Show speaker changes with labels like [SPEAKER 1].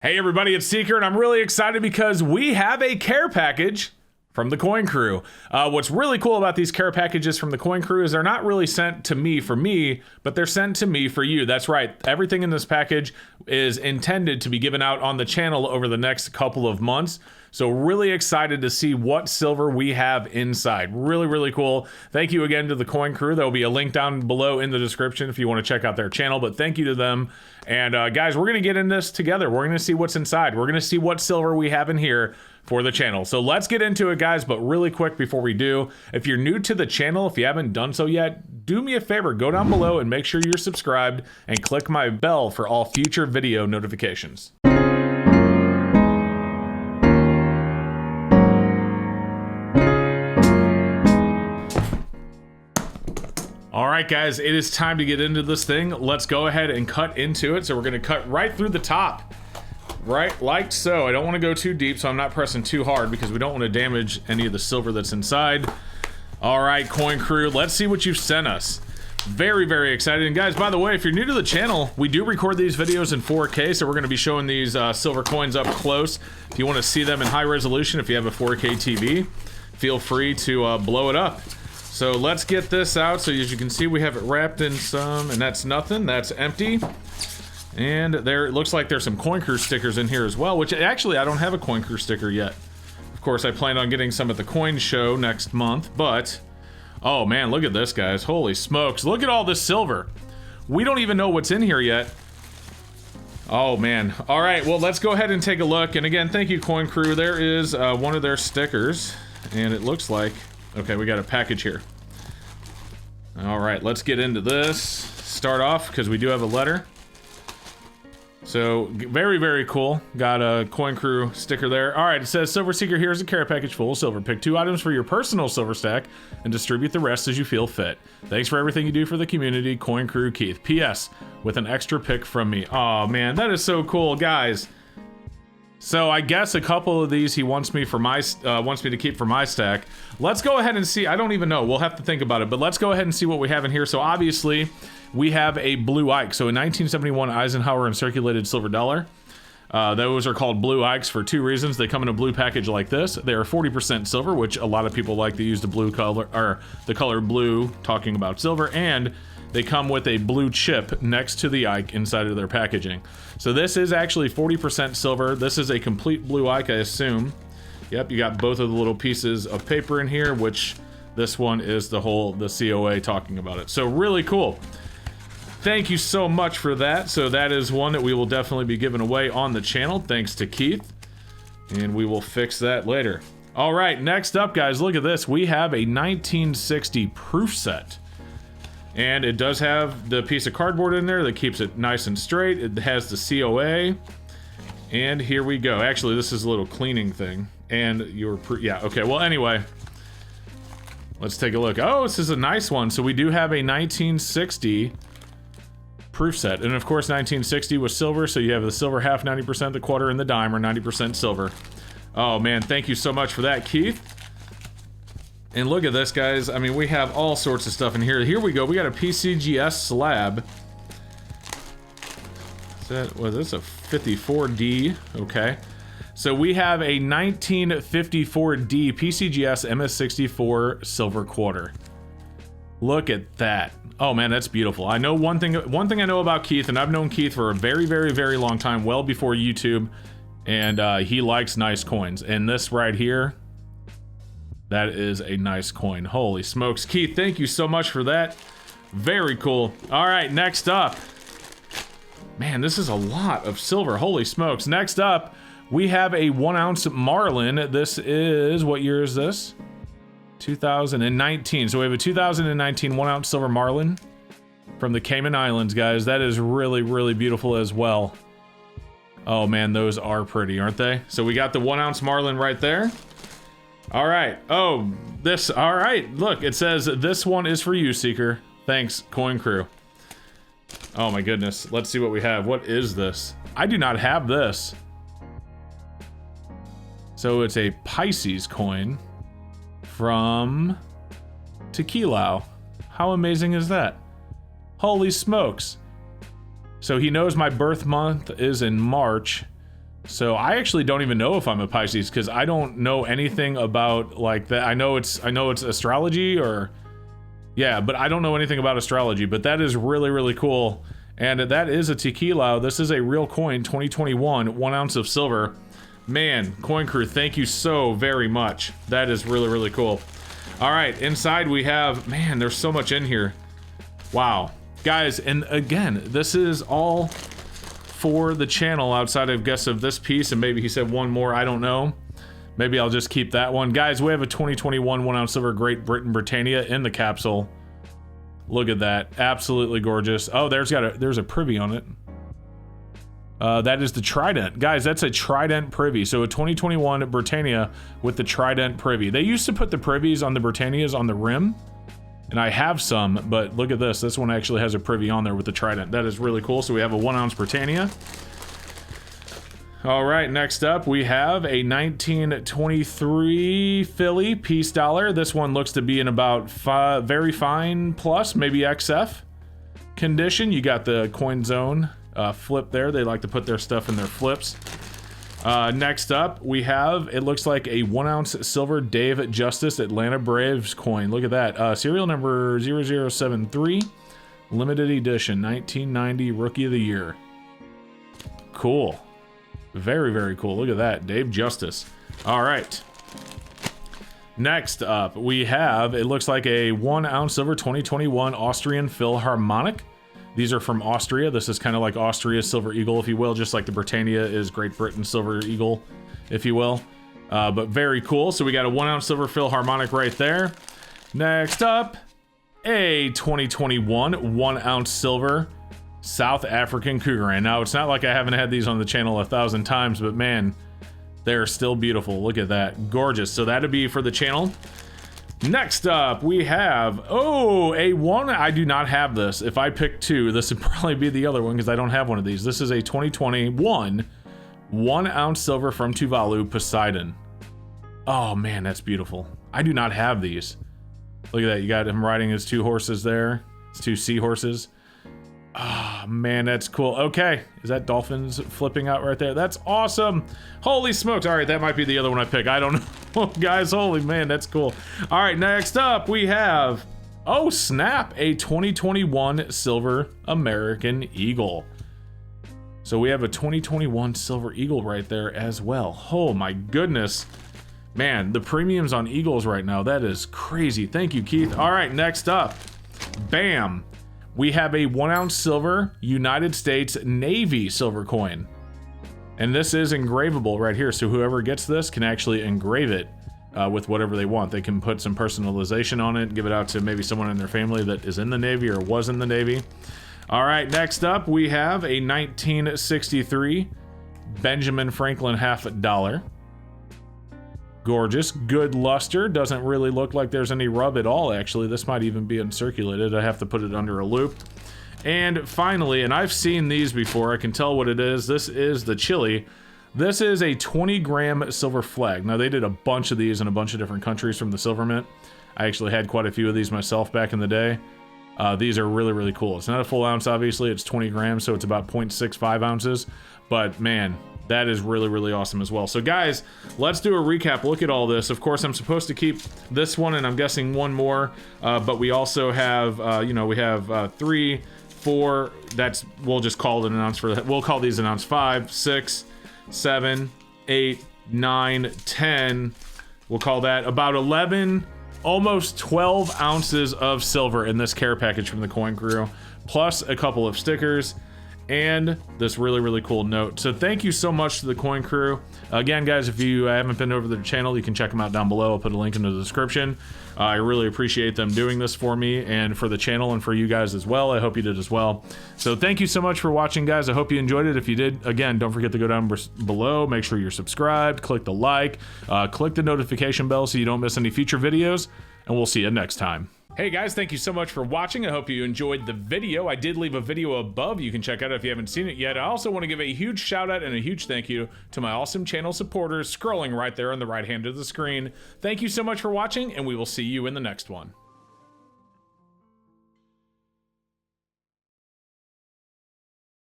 [SPEAKER 1] Hey everybody, it's Seeker, and I'm really excited because we have a care package from the Coin Crew. What's really cool about these care packages from the Coin Crew is they're not really sent to me for me, but they're sent to me for you. That's right. Everything in this package is intended to be given out on the channel over the next couple of months. So really excited to see what silver we have inside. Really, really cool. Thank you again to the Coin Crew. There'll be a link down below in the description if you want to check out their channel, but thank you to them. And guys, we're going to get in this together. We're going to see what's inside. We're going to see what silver we have in here for the channel. So let's get into it, guys, but really quick before we do, if you're new to the channel, if you haven't done so yet, do me a favor, go down below and make sure you're subscribed and click my bell for all future video notifications. All right, guys, it is time to get into this thing. Let's go ahead and cut into it. So we're gonna cut right through the top, right like so. I don't wanna go too deep, so I'm not pressing too hard because we don't wanna damage any of the silver that's inside. All right, Coin Crew, let's see what you've sent us. Very, very excited. And guys, by the way, if you're new to the channel, we do record these videos in 4K, so we're gonna be showing these silver coins up close. If you wanna see them in high resolution, if you have a 4K TV, feel free to blow it up. So let's get this out. So as you can see, we have it wrapped in some, and that's nothing, that's empty. And there, it looks like there's some Coin Crew stickers in here as well, which actually I don't have a Coin Crew sticker yet. Of course, I plan on getting some at the coin show next month, but oh man, look at this, guys. Holy smokes, look at all this silver. We don't even know what's in here yet. Oh man. All right, well, let's go ahead and take a look. And again, thank you, Coin Crew. There is one of their stickers, and it looks like, okay, we got a package here. All right, let's get into this. Start off, because we do have a letter. So, very, very cool. Got a Coin Crew sticker there. All right, it says, Silver Seeker, here's a care package full of silver. Pick 2 items for your personal silver stack and distribute the rest as you feel fit. Thanks for everything you do for the community, Coin Crew Keith. P.S. with an extra pick from me. Oh man, that is so cool, guys. So I guess a couple of these he wants me for my wants me to keep for my stack. Let's go ahead and see. I don't even know. We'll have to think about it. But let's go ahead and see what we have in here. So obviously we have a blue Ike. So in 1971 Eisenhower and circulated silver dollar. Those are called blue Ikes for 2 reasons. They come in a blue package like this. They are 40% silver, which a lot of people like to use the blue color, or the color blue, talking about silver, and they come with a blue chip next to the Ike inside of their packaging. So this is actually 40% silver. This is a complete blue Ike, I assume. Yep, you got both of the little pieces of paper in here, which this one is the COA talking about it. So really cool. Thank you so much for that. So that is one that we will definitely be giving away on the channel, thanks to Keith. And we will fix that later. All right, next up, guys, look at this. We have a 1960 proof set. And it does have the piece of cardboard in there that keeps it nice and straight. It has the COA. And here we go. Actually, this is a little cleaning thing. And yeah, okay. Well, anyway, let's take a look. Oh, this is a nice one. So we do have a 1960 proof set. And of course, 1960 was silver. So you have the silver half, 90%, the quarter, and the dime are 90% silver. Oh man, thank you so much for that, Keith. And look at this, guys. I mean, we have all sorts of stuff in here. Here we go. We got a PCGS slab. Is that, was this a 54D? Okay. So we have a 1954D PCGS MS64 silver quarter. Look at that. Oh man, that's beautiful. I know one thing I know about Keith, and I've known Keith for a very, very, very long time, well before YouTube, and he likes nice coins. And this right here, that is a nice coin. Holy smokes. Keith, thank you so much for that. Very cool. All right, next up. Man, this is a lot of silver. Holy smokes. Next up, we have a 1 ounce Marlin. This is, what year is this? 2019. So we have a 2019 1 ounce silver Marlin from the Cayman Islands, guys. That is really, really beautiful as well. Oh man, those are pretty, aren't they? So we got the 1 ounce Marlin right there. All right. Oh, this. All right. Look, it says this one is for you, Seeker. Thanks, Coin Crew. Oh my goodness. Let's see what we have. What is this? I do not have this. So it's a Pisces coin from Tequila. How amazing is that? Holy smokes. So he knows my birth month is in March. So I actually don't even know if I'm a Pisces because I don't know anything about like that. I know it's astrology or yeah, but I don't know anything about astrology, but that is really, really cool. And that is a tequila. This is a real coin, 2021, 1 ounce of silver. Man, Coin Crew, thank you so very much. That is really, really cool. All right, inside we have, man, there's so much in here. Wow. Guys, and again, this is all for the channel outside, I guess, of this piece, and maybe he said one more, I don't know. Maybe I'll just keep that one. Guys, we have a 2021 1 ounce silver Great Britain Britannia in the capsule. Look at that, absolutely gorgeous. Oh, there's a privy on it. That is the Trident. Guys, that's a Trident privy. So a 2021 Britannia with the Trident privy. They used to put the privies on the Britannias on the rim, and I have some, but look at this. This one actually has a privy on there with the Trident. That is really cool. So we have a 1 ounce Britannia. All right, next up we have a 1923 Philly piece dollar. This one looks to be in about very fine plus, maybe XF condition. You got the coin zone flip there. They like to put their stuff in their flips. Next up we have, it looks like a 1 ounce silver Dave Justice Atlanta Braves coin. Look at that. Serial number 0073, limited edition, 1990 Rookie of the Year. Cool. Very, very cool. Look at that. Dave Justice. All right. Next up, we have, it looks like a 1 ounce silver 2021 Austrian Philharmonic. These are from Austria. This is kind of like Austria's Silver Eagle, if you will, just like the Britannia is Great Britain's Silver Eagle, if you will. But very cool. So we got a 1 ounce silver Philharmonic right there. Next up, a 2021 1 ounce silver South African Cougar. Now, it's not like I haven't had these on the channel 1,000 times, but man, they're still beautiful. Look at that. Gorgeous. So that'd be for the channel. Next up, we have, oh, a one. I do not have this. If I pick two, this would probably be the other one because I don't have one of these. This is a 2021 1 ounce silver from Tuvalu Poseidon. Oh man, that's beautiful. I do not have these. Look at that. You got him riding his 2 horses there. It's 2 seahorses. Oh man, that's cool. Okay, is that dolphins flipping out right there? That's awesome. Holy smokes. All right, that might be the other one I pick. I don't know. Guys, holy man, that's cool. All right, next up we have, oh snap, a 2021 silver American Eagle. So we have a 2021 silver Eagle right there as well. Oh my goodness. Man, the premiums on Eagles right now, that is crazy. Thank you, Keith. All right, next up, bam. We have a 1 ounce silver United States Navy silver coin. And this is engravable right here. So whoever gets this can actually engrave it with whatever they want. They can put some personalization on it, give it out to maybe someone in their family that is in the Navy or was in the Navy. All right, next up we have a 1963 Benjamin Franklin $50. Gorgeous, good luster. Doesn't really look like there's any rub at all, actually. This might even be uncirculated. I have to put it under a loop. And finally, and I've seen these before, I can tell what it is. This is the Chile. This is a 20-gram silver flag. Now, they did a bunch of these in a bunch of different countries from the Silver Mint. I actually had quite a few of these myself back in the day. These are really, really cool. It's not a full ounce, obviously. It's 20 grams, so it's about 0.65 ounces. But, man, that is really, really awesome as well. So guys, let's do a recap. Look at all this. Of course, I'm supposed to keep this one and I'm guessing one more, but we also have, we have 3, 4, we'll just call it an ounce for that. We'll call these an ounce. 5, 6, 7, 8, 9, 10. We'll call that about 11, almost 12 ounces of silver in this care package from the Coin Crew, plus a couple of stickers and this really, really cool note. So thank you so much to the Coin Crew. Again, guys, if you haven't been over to the channel, you can check them out down below. I'll put a link in the description. I really appreciate them doing this for me and for the channel and for you guys as well. I hope you did as well. So thank you so much for watching, guys. I hope you enjoyed it. If you did, again, don't forget to go down below. Make sure you're subscribed. Click the like. Click the notification bell so you don't miss any future videos. And we'll see you next time. Hey guys, thank you so much for watching. I hope you enjoyed the video. I did leave a video above you can check out if you haven't seen it yet. I also want to give a huge shout out and a huge thank you to my awesome channel supporters scrolling right there on the right hand of the screen. Thank you so much for watching, and we will see you in the next one.